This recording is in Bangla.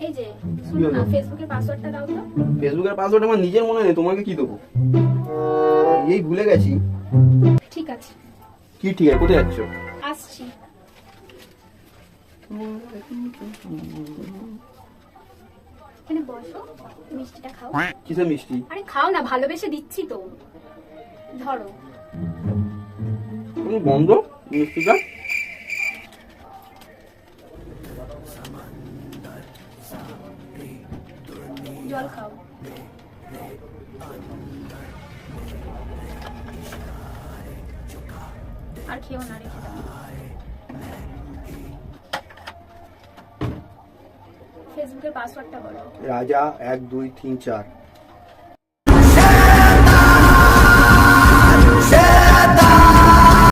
এই যে শুনো না, ফেসবুকের পাসওয়ার্ডটা দাও তো। ফেসবুকের পাসওয়ার্ড আমার নিজের মনে নেই, তোমাকে কি দেবো? এই ভুলে গেছি। ঠিক আছে। কি ঠিক আছে, কোথায় যাচ্ছ? আসছি। এখানে বসো, মিষ্টিটা খাও। কিসের মিষ্টি? আরে খাও না, ভালোবেসে দিচ্ছি তো, ধরো। বন্ধ মিষ্টিটা। জল খাও। আর খেও না, রেখে দাও। ফেসবুকের পাসওয়ার্ডটা বলো। রাজা 1 2 3 4।